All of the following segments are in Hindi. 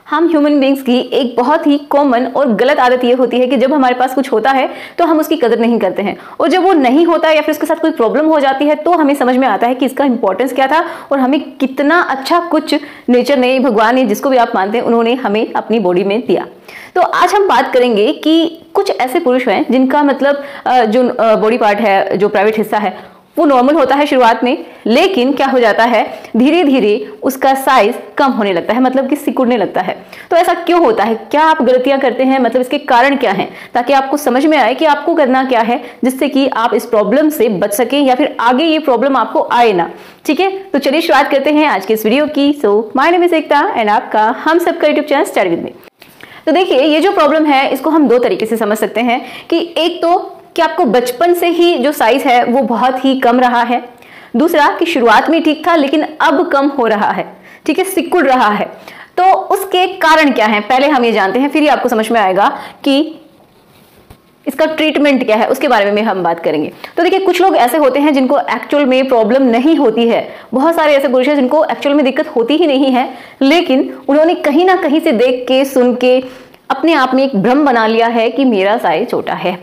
हम ह्यूमन बींग्स की एक बहुत ही कॉमन और गलत आदत ये होती है कि जब हमारे पास कुछ होता है तो हम उसकी कदर नहीं करते हैं, और जब वो नहीं होता है या फिर उसके साथ कोई प्रॉब्लम हो जाती है तो हमें समझ में आता है कि इसका इंपॉर्टेंस क्या था और हमें कितना अच्छा कुछ नेचर ने, भगवान ने, जिसको भी आप मानते हैं, उन्होंने हमें अपनी बॉडी में दिया। तो आज हम बात करेंगे कि कुछ ऐसे पुरुष हैं जिनका मतलब जो बॉडी पार्ट है, जो प्राइवेट हिस्सा है, वो नॉर्मल होता है शुरुआत में, लेकिन क्या हो जाता है धीरे धीरे उसका साइज कम होने लगता है, मतलब कि सिकुड़ने लगता है। तो ऐसा क्यों होता है, क्या आप गलतियां करते हैं, मतलब इसके कारण क्या हैं, ताकि आपको समझ में आए कि आपको करना क्या है जिससे कि आप इस प्रॉब्लम से बच सकें या फिर आगे ये प्रॉब्लम आपको आए ना। ठीक है, तो चलिए शुरुआत करते हैं आज के इस वीडियो की। So my name is Ekta and आपका हम सबका YouTube channel study with me. तो देखिए, ये जो प्रॉब्लम है इसको हम दो तरीके से समझ सकते हैं कि एक तो कि आपको बचपन से ही जो साइज है वो बहुत ही कम रहा है, दूसरा कि शुरुआत में ठीक था लेकिन अब कम हो रहा है, ठीक है, सिकुड़ रहा है। तो उसके कारण क्या है पहले हम ये जानते हैं, फिर ही आपको समझ में आएगा कि इसका ट्रीटमेंट क्या है, उसके बारे में हम बात करेंगे। तो देखिए, कुछ लोग ऐसे होते हैं जिनको एक्चुअल में प्रॉब्लम नहीं होती है, बहुत सारे ऐसे पुरुष हैं जिनको एक्चुअल में दिक्कत होती ही नहीं है, लेकिन उन्होंने कहीं ना कहीं से देख के, सुन के अपने आप में एक भ्रम बना लिया है कि मेरा साइज छोटा है।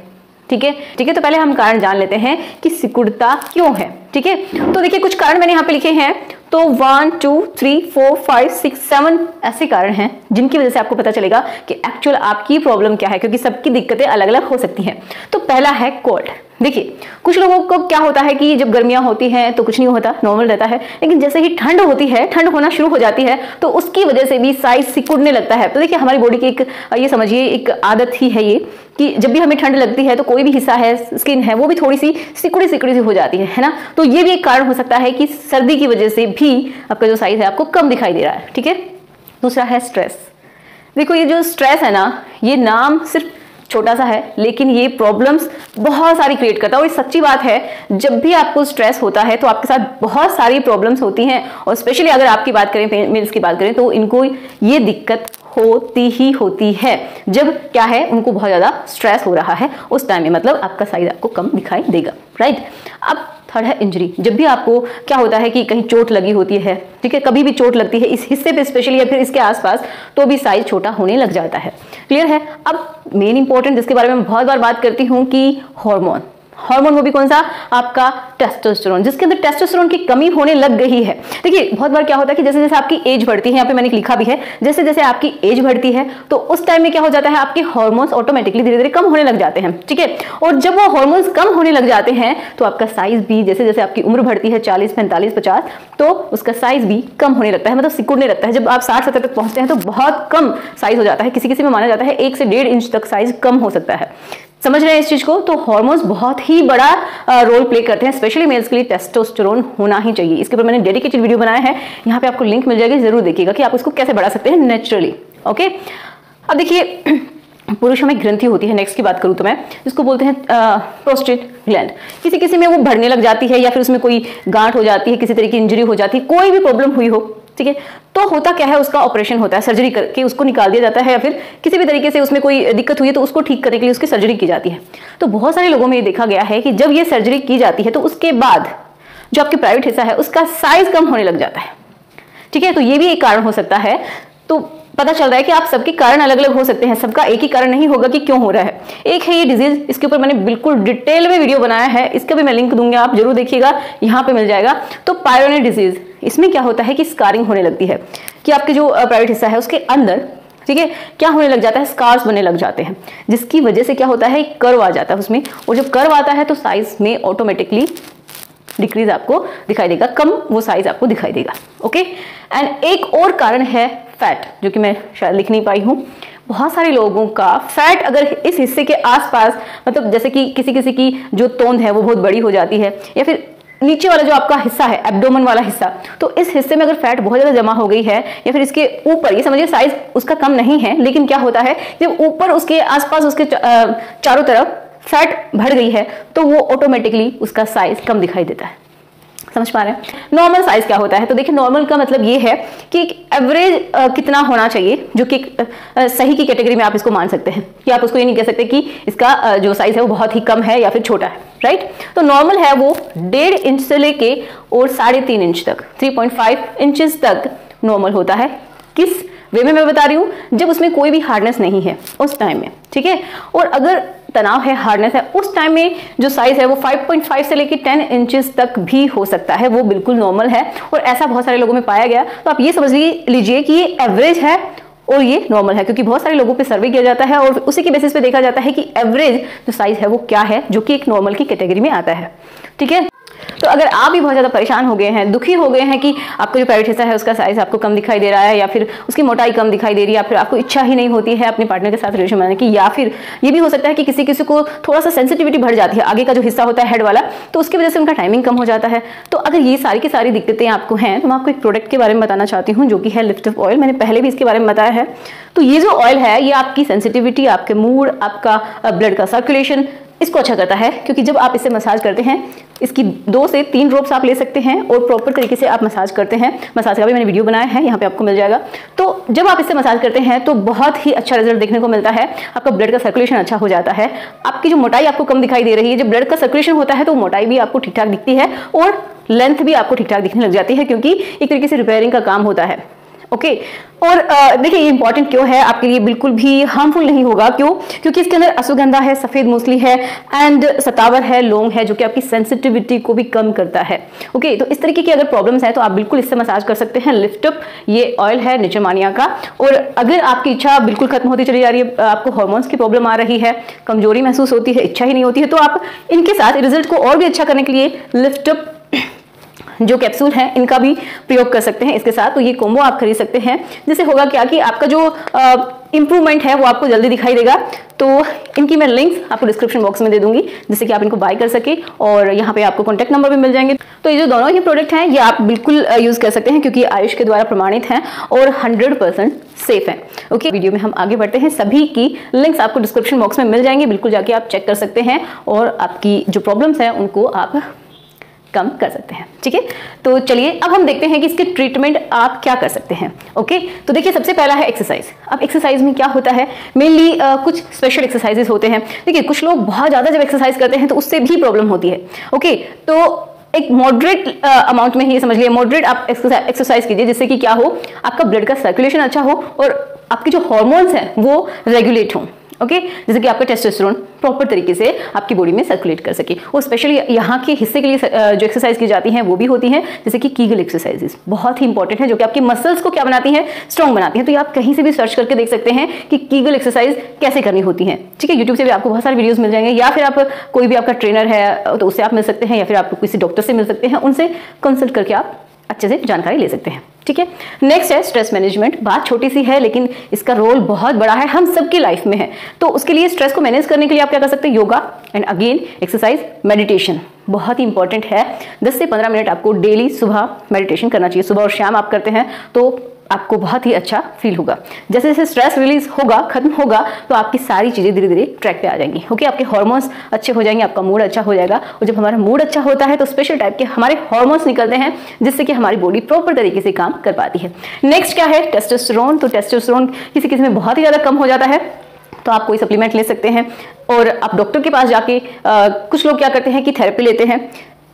ठीक है, ठीक है, तो पहले हम कारण जान लेते हैं कि सिकुड़ता क्यों है। ठीक है, तो देखिए कुछ कारण मैंने यहाँ पे लिखे हैं, तो 1 2 3 4 5 6 7 ऐसे कारण हैं जिनकी वजह से आपको पता चलेगा कि एक्चुअल आपकी प्रॉब्लम क्या है, क्योंकि सबकी दिक्कतें अलग अलग हो सकती हैं। तो पहला है कोल्ड। देखिए, कुछ लोगों को क्या होता है कि जब गर्मियां होती हैं तो कुछ नहीं होता, नॉर्मल रहता है, लेकिन जैसे ही ठंड होती है, ठंड होना शुरू हो जाती है, तो उसकी वजह से भी साइज सिकुड़ने लगता है। तो देखिए, हमारी बॉडी की एक, ये समझिए, एक आदत ही है ये कि जब भी हमें ठंड लगती है तो कोई भी हिस्सा है, स्किन है, वो भी थोड़ी सी सिकुड़ी सिकुड़ी सी हो जाती है ना। तो ये भी एक कारण हो सकता है कि सर्दी की वजह से भी आपका जो साइज है आपको कम दिखाई दे रहा है। ठीक है, दूसरा है स्ट्रेस। देखो, ये जो स्ट्रेस है ना, ये नाम सिर्फ छोटा सा है लेकिन ये प्रॉब्लम्स बहुत सारी क्रिएट करता है, और ये सच्ची बात है। जब भी आपको स्ट्रेस होता है तो आपके साथ बहुत सारी प्रॉब्लम्स होती हैं, और स्पेशली अगर आपकी बात करें, मेल्स की बात करें, तो इनको ये दिक्कत होती ही होती है जब क्या है, उनको बहुत ज्यादा स्ट्रेस हो रहा है उस टाइम में, मतलब आपका साइज आपको कम दिखाई देगा। राइट, अब थर्ड है इंजरी। जब भी आपको क्या होता है कि कहीं चोट लगी होती है, ठीक है, कभी भी चोट लगती है इस हिस्से पे स्पेशली या फिर इसके आसपास, तो भी साइज छोटा होने लग जाता है। क्लियर है। अब मेन इंपॉर्टेंट जिसके बारे में मैं बहुत बार बात करती हूँ कि हार्मोन, वो भी कौन सा, आपका टेस्टोस्टेरोन, जिसके अंदर टेस्टोस्टेरोन की कमी होने लग गई है। देखिए, बहुत बार क्या होता है कि जैसे जैसे आपकी एज बढ़ती है, यहाँ पे मैंने लिखा भी है, जैसे जैसे आपकी एज बढ़ती है तो उस टाइम में क्या हो जाता है, आपके हार्मोन्स ऑटोमेटिकली धीरे धीरे कम होने लग जाते हैं। ठीक है, और जब वो हार्मोन्स कम होने लग जाते हैं तो आपका साइज भी, जैसे जैसे आपकी उम्र बढ़ती है 40 45 50, तो उसका साइज भी कम होने लगता है, मतलब सिकुड़ने लगता है। जब आप 60 70 तक पहुंचते हैं तो बहुत कम साइज हो जाता है, किसी किसी में माना जाता है 1 से 1.5 इंच तक साइज कम हो सकता है। समझ रहे हैं इस चीज को। तो हार्मोन्स बहुत ही बड़ा रोल प्ले करते हैं, स्पेशली मेल्स के लिए टेस्टोस्टेरोन होना ही चाहिए। इसके ऊपर मैंने डेडिकेटेड वीडियो बनाया है, यहाँ पे आपको लिंक मिल जाएगी, जरूर देखिएगा कि आप इसको कैसे बढ़ा सकते हैं नेचुरली। ओके, अब देखिए, पुरुषों में ग्रंथि होती है, नेक्स्ट की बात करूं तो मैं, जिसको बोलते हैं प्रोस्टेट ग्लैंड। किसी किसी में वो बढ़ने लग जाती है या फिर उसमें कोई गांठ हो जाती है, किसी तरह की इंजरी हो जाती है, कोई भी प्रॉब्लम हुई हो, ठीक है, तो होता क्या है, उसका ऑपरेशन होता है, सर्जरी करके उसको निकाल दिया जाता है, या फिर किसी भी तरीके से उसमें कोई दिक्कत हुई है तो उसको ठीक करने के लिए उसकी सर्जरी की जाती है। तो बहुत सारे लोगों में ये देखा गया है कि जब ये सर्जरी की जाती है तो उसके बाद जो आपके प्राइवेट हिस्सा है उसका साइज कम होने लग जाता है। ठीक है, तो ये भी एक कारण हो सकता है। तो पता चल रहा है कि आप सबके कारण अलग अलग हो सकते हैं, सबका एक ही कारण नहीं होगा कि क्यों हो रहा है। एक है ये डिजीज, इसके ऊपर मैंने बिल्कुल डिटेल में वीडियो बनाया है, इसका भी मैं लिंक दूंगी, आप जरूर देखिएगा, यहाँ पे मिल जाएगा। तो पायरोनिक डिजीज, इसमें क्या होता है कि स्कारिंग होने लगती है, कि आपके जो प्राइवेट हिस्सा है उसके अंदर, ठीक है, क्या होने लग जाता है, स्कार्स बनने लग जाते हैं, जिसकी वजह से क्या होता है, कर्व आ जाता है उसमें, और जब कर्व आता है तो साइज में ऑटोमेटिकली डिक्रीज आपको दिखाई देगा, कम वो साइज आपको दिखाई देगा। ओके, एंड एक और कारण है फैट, जो कि मैं शायद लिख नहीं पाई हूँ। बहुत सारे लोगों का फैट अगर इस हिस्से के आसपास, मतलब जैसे कि किसी किसी की जो तोंद है वो बहुत बड़ी हो जाती है, या फिर नीचे वाला जो आपका हिस्सा है, एब्डोमेन वाला हिस्सा, तो इस हिस्से में अगर फैट बहुत ज्यादा जमा हो गई है, या फिर इसके ऊपर, ये समझिए साइज उसका कम नहीं है, लेकिन क्या होता है जब ऊपर उसके आसपास उसके चारों तरफ फैट बढ़ गई है तो वो ऑटोमेटिकली उसका साइज कम दिखाई देता है। समझ पा रहे हैं। नॉर्मल साइज क्या होता है, तो देखिए नॉर्मल का मतलब ये है कि एक एवरेज कितना होना चाहिए, जो कि सही की कैटेगरी में आप इसको मान सकते हैं, कि आप उसको ये नहीं कह सकते कि इसका जो साइज है वो बहुत ही कम है या फिर छोटा है, राइट। तो नॉर्मल है वो 1.5 इंच से लेके और 3.5 इंच तक, 3.5 इंचेस तक नॉर्मल होता है। किस वे में मैं बता रही हूँ, जब उसमें कोई भी हार्डनेस नहीं है उस टाइम में, ठीक है। और अगर तनाव है, हार्डनेस है, उस टाइम में जो साइज है वो 5.5 से लेकर 10 इंचेस तक भी हो सकता है, वो बिल्कुल नॉर्मल है और ऐसा बहुत सारे लोगों में पाया गया। तो आप ये समझ लीजिए कि ये एवरेज है और ये नॉर्मल है, क्योंकि बहुत सारे लोगों पे सर्वे किया जाता है और उसी के बेसिस पे देखा जाता है कि एवरेज जो साइज है वो क्या है, जो कि एक नॉर्मल की कैटेगरी में आता है, ठीक है। तो अगर आप भी बहुत ज़्यादा परेशान हो गए हैं, दुखी हो गए हैं कि आपका जो प्राइवेट हिस्सा है उसका साइज आपको कम दिखाई दे रहा है, या फिर उसकी मोटाई कम दिखाई दे रही है, या फिर आपको इच्छा ही नहीं होती है अपने पार्टनर के साथ रिलेशन बनाने की, या फिर ये भी हो सकता है कि किसी किसी को थोड़ा सा सेंसिटिविटी बढ़ जाती है, आगे का जो हिस्सा होता है हेड वाला, तो उसकी वजह से उनका टाइमिंग कम हो जाता है। तो अगर ये सारी की सारी दिक्कतें आपको हैं, तो मैं आपको एक प्रोडक्ट के बारे में बताना चाहती हूँ जो कि है लिफ्ट अप ऑयल। मैंने पहले भी इसके बारे में बताया है। तो ये जो ऑयल है ये आपकी सेंसिटिविटी, आपके मूड, आपका ब्लड का सर्कुलेशन, इसको अच्छा करता है, क्योंकि जब आप इसे मसाज करते हैं, इसकी 2 से 3 ड्रॉप्स आप ले सकते हैं और प्रॉपर तरीके से आप मसाज करते हैं। मसाज का भी मैंने वीडियो बनाया है, यहाँ पे आपको मिल जाएगा। तो जब आप इससे मसाज करते हैं तो बहुत ही अच्छा रिजल्ट देखने को मिलता है। आपका ब्लड का सर्कुलेशन अच्छा हो जाता है, आपकी जो मोटाई आपको कम दिखाई दे रही है, जब ब्लड का सर्कुलेशन होता है तो मोटाई भी आपको ठीक ठाक दिखती है और लेंथ भी आपको ठीक ठाक दिखने लग जाती है, क्योंकि एक तरीके से रिपेयरिंग का काम होता है। ओके और देखिए ये इंपॉर्टेंट क्यों है, आपके लिए बिल्कुल भी हार्मफुल नहीं होगा। क्यों? क्योंकि इसके अंदर अश्वगंधा है, सफेद मूसली है एंड सतावर है, लौंग है, जो कि आपकी सेंसिटिविटी को भी कम करता है। ओके तो इस तरीके की अगर प्रॉब्लम्स है तो आप बिल्कुल इससे मसाज कर सकते हैं। लिफ्ट अप ये ऑयल है नेचरमानिया का। और अगर आपकी इच्छा बिल्कुल खत्म होती चली जा रही है, आपको हार्मोन्स की प्रॉब्लम आ रही है, कमजोरी महसूस होती है, इच्छा ही नहीं होती है, तो आप इनके साथ रिजल्ट को और भी अच्छा करने के लिए लिफ्ट अप जो कैप्सूल हैं इनका भी प्रयोग कर सकते हैं इसके साथ। तो ये कॉम्बो आप खरीद सकते हैं, जिससे होगा क्या कि आपका जो इंप्रूवमेंट है वो आपको जल्दी दिखाई देगा। तो इनकी मैं लिंक्स आपको डिस्क्रिप्शन बॉक्स में दे दूंगी, जिससे कि आप इनको बाय कर सके, और यहाँ पे आपको कॉन्टैक्ट नंबर भी मिल जाएंगे। तो ये जो दोनों ही प्रोडक्ट हैं ये आप बिल्कुल यूज कर सकते हैं, क्योंकि आयुष के द्वारा प्रमाणित हैं और 100% सेफ है। ओके वीडियो में हम आगे बढ़ते हैं। सभी की लिंक्स आपको डिस्क्रिप्शन बॉक्स में मिल जाएंगे, बिल्कुल जाके आप चेक कर सकते हैं और आपकी जो प्रॉब्लम्स हैं उनको आप कम कर सकते हैं। ठीक है, तो चलिए अब हम देखते हैं कि इसके ट्रीटमेंट आप क्या कर सकते हैं। ओके तो देखिए सबसे पहला है एक्सरसाइज। अब एक्सरसाइज में क्या होता है, मेनली कुछ स्पेशल एक्सरसाइजेस होते हैं। देखिए कुछ लोग बहुत ज्यादा जब एक्सरसाइज करते हैं तो उससे भी प्रॉब्लम होती है। ओके तो एक मॉडरेट अमाउंट में ही समझ लिया, मॉडरेट आप एक्सरसाइज कीजिए, जिससे कि क्या हो, आपका ब्लड का सर्कुलेशन अच्छा हो और आपके जो हार्मोन्स हैं वो रेगुलेट हों। ओके जैसे कि आपका टेस्टोस्टेरोन प्रॉपर तरीके से आपकी बॉडी में सर्कुलेट कर सके। और स्पेशली यहाँ के हिस्से के लिए जो एक्सरसाइज की जाती हैं वो भी होती हैं, जैसे कि कीगल एक्सरसाइजेस बहुत ही इंपॉर्टेंट है, जो कि आपकी मसल्स को क्या बनाती हैं, स्ट्रॉन्ग बनाती हैं। तो ये आप कहीं से भी सर्च करके देख सकते हैं कि कीगल एक्सरसाइज कैसे करनी होती है। ठीक है, यूट्यूब से भी आपको बहुत सारे वीडियोस मिल जाएंगे, या फिर आप कोई भी आपका ट्रेनर है तो उससे आप मिल सकते हैं, या फिर आप किसी डॉक्टर से मिल सकते हैं, उनसे कंसल्ट करके आप अच्छे से जानकारी ले सकते हैं। ठीक है, नेक्स्ट है स्ट्रेस मैनेजमेंट। बात छोटी सी है लेकिन इसका रोल बहुत बड़ा है, हम सबकी लाइफ में है। तो उसके लिए स्ट्रेस को मैनेज करने के लिए आप क्या कर सकते हैं, yoga and again exercise, meditation बहुत ही इंपॉर्टेंट है। 10 से 15 मिनट आपको डेली सुबह मेडिटेशन करना चाहिए। सुबह और शाम आप करते हैं तो आपको बहुत ही अच्छा फील होगा। जैसे जैसे स्ट्रेस रिलीज होगा, खत्म होगा, तो आपकी सारी चीजें धीरे धीरे ट्रैक पे आ जाएंगी। ओके आपके हार्मोन्स अच्छे हो जाएंगे, आपका मूड अच्छा हो जाएगा। और जब हमारा मूड अच्छा होता है तो स्पेशल टाइप के हमारे हार्मोन्स निकलते हैं, जिससे कि हमारी बॉडी प्रॉपर तरीके से काम कर पाती है। नेक्स्ट क्या है, टेस्टोस्टेरोन। तो टेस्टोस्टेरोन किसी किसी में बहुत ही ज्यादा कम हो जाता है, तो आप कोई सप्लीमेंट ले सकते हैं। और आप डॉक्टर के पास जाके कुछ लोग क्या करते हैं कि थेरेपी लेते हैं,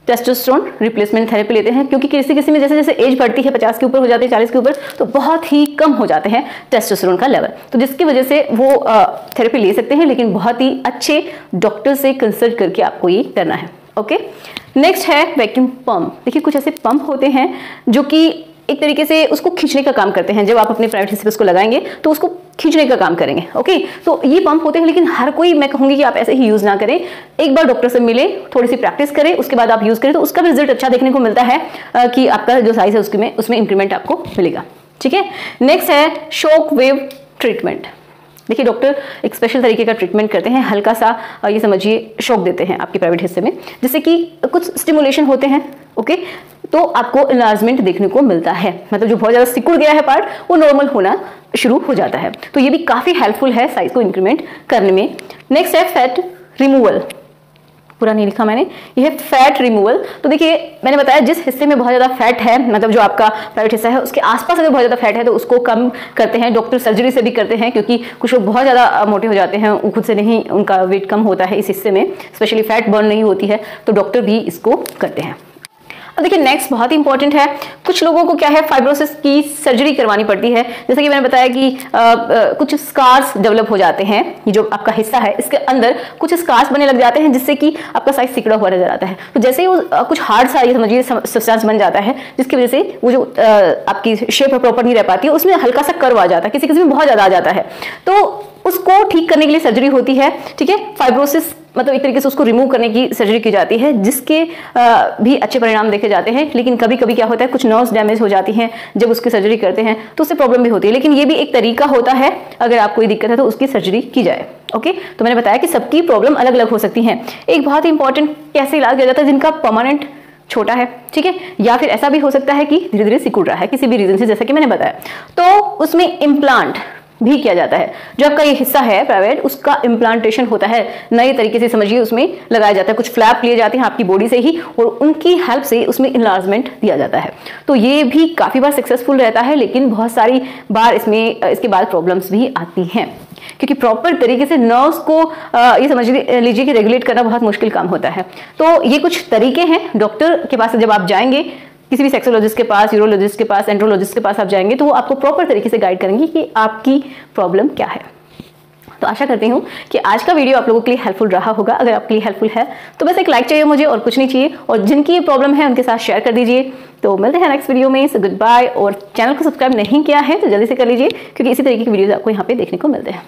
टेस्टोस्टेरोन रिप्लेसमेंट थेरेपी लेते हैं, क्योंकि किसी किसी में जैसे जैसे एज बढ़ती है, 50 के ऊपर हो जाते हैं, 40 के ऊपर, तो बहुत ही कम हो जाते हैं टेस्टोस्टेरोन का लेवल। तो जिसकी वजह से वो थेरेपी ले सकते हैं, लेकिन बहुत ही अच्छे डॉक्टर से कंसल्ट करके आपको ये करना है। ओके नेक्स्ट है वैक्यूम पंप। देखिए कुछ ऐसे पंप होते हैं जो कि एक तरीके से उसको खींचने का काम करते हैं। जब आप अपने प्राइवेट हिस्से पे उसको लगाएंगे तो उसको खींचने का काम करेंगे। ओके तो ये पंप होते हैं, लेकिन हर कोई, मैं कहूंगी कि आप ऐसे ही यूज ना करें। एक बार डॉक्टर से मिले, थोड़ी सी प्रैक्टिस करें, उसके बाद आप यूज करें, तो उसका भी रिजल्ट अच्छा देखने को मिलता है कि आपका जो साइज है उसमें इंक्रीमेंट आपको मिलेगा। ठीक है, नेक्स्ट है शॉक वेव ट्रीटमेंट। देखिए डॉक्टर एक स्पेशल तरीके का ट्रीटमेंट करते हैं, हल्का सा ये समझिए शॉक देते हैं आपके प्राइवेट हिस्से में, जिससे कि कुछ स्टिमुलेशन होते हैं। ओके तो आपको इनलार्जमेंट देखने को मिलता है, मतलब जो बहुत ज्यादा सिकुड़ गया है पार्ट वो नॉर्मल होना शुरू हो जाता है। तो ये भी काफी हेल्पफुल है साइज को इंक्रीमेंट करने में। नेक्स्ट है फैट रिमूवल। पूरा नहीं लिखा मैंने, ये है फैट रिमूवल। तो देखिए मैंने बताया जिस हिस्से में बहुत ज्यादा फैट है, मतलब जो आपका प्राइवेट हिस्सा है उसके आसपास अगर बहुत ज्यादा फैट है तो उसको कम करते हैं। डॉक्टर सर्जरी से भी करते हैं, क्योंकि कुछ लोग बहुत ज्यादा मोटे हो जाते हैं, खुद से नहीं उनका वेट कम होता है इस हिस्से में, स्पेशली फैट बर्न नहीं होती है, तो डॉक्टर भी इसको करते हैं। अब देखिए नेक्स्ट बहुत ही इंपॉर्टेंट है, कुछ लोगों को क्या है फाइब्रोसिस की सर्जरी करवानी पड़ती है। जैसे कि मैंने बताया कि कुछ स्कार्स डेवलप हो जाते हैं, ये जो आपका हिस्सा है इसके अंदर कुछ स्कार्स बनने लग जाते हैं जिससे कि आपका साइज सिकुड़ा हुआ नजर आता है। तो जैसे ही वो कुछ हार्ड सा ये समझिए सब्सटेंस बन जाता है जिसकी वजह से वो जो आपकी शेप प्रॉपर नहीं रह पाती है, उसमें हल्का सा कर्व आ जाता है, किसी किसी में बहुत ज्यादा आ जाता है, तो उसको ठीक करने के लिए सर्जरी होती है। ठीक है, फाइब्रोसिस मतलब एक तरीके से उसको रिमूव करने की सर्जरी की जाती है जिसके भी अच्छे परिणाम देखे जाते हैं। लेकिन कभी कभी क्या होता है, कुछ नर्व्स डैमेज हो जाती हैं जब उसकी सर्जरी करते हैं तो उससे प्रॉब्लम भी होती है। लेकिन ये भी एक तरीका होता है, अगर आपको कोई दिक्कत है तो उसकी सर्जरी की जाए। ओके, तो मैंने बताया कि सबकी प्रॉब्लम अलग अलग हो सकती है। एक बहुत ही इंपॉर्टेंट कैसे इलाज किया जाता है जिनका परमानेंट छोटा है, ठीक है, या फिर ऐसा भी हो सकता है कि धीरे धीरे सिकुड़ रहा है किसी भी रीजन से, जैसा कि मैंने बताया, तो उसमें इम्प्लांट भी किया जाता है। जो आपका ये हिस्सा है प्राइवेट, उसका इम्प्लांटेशन होता है, नए तरीके से समझिए उसमें लगाया जाता है। कुछ फ्लैप लिए जाते हैं आपकी बॉडी से ही और उनकी हेल्प से उसमें इनलार्जमेंट दिया जाता है। तो ये भी काफी बार सक्सेसफुल रहता है, लेकिन बहुत सारी बार इसके बाद प्रॉब्लम्स भी आती हैं क्योंकि प्रॉपर तरीके से नर्व्स को ये समझ लीजिए कि रेगुलेट करना बहुत मुश्किल काम होता है। तो ये कुछ तरीके हैं, डॉक्टर के पास जब आप जाएंगे, किसी भी सेक्सोलॉजिस्ट के पास, यूरोलॉजिस्ट के पास, एंड्रोलॉजिस्ट के पास आप जाएंगे तो वो आपको प्रॉपर तरीके से गाइड करेंगे कि आपकी प्रॉब्लम क्या है। तो आशा करती हूँ कि आज का वीडियो आप लोगों के लिए हेल्पफुल रहा होगा। अगर आपके लिए हेल्पफुल है तो बस एक लाइक चाहिए मुझे और कुछ नहीं चाहिए, और जिनकी ये प्रॉब्लम है उनके साथ शेयर कर दीजिए। तो मिलते हैं नेक्स्ट वीडियो में। सो गुड बाय, और चैनल को सब्सक्राइब नहीं किया है तो जल्दी से कर लीजिए क्योंकि इसी तरीके की वीडियोज आपको यहाँ पे देखने को मिलते हैं।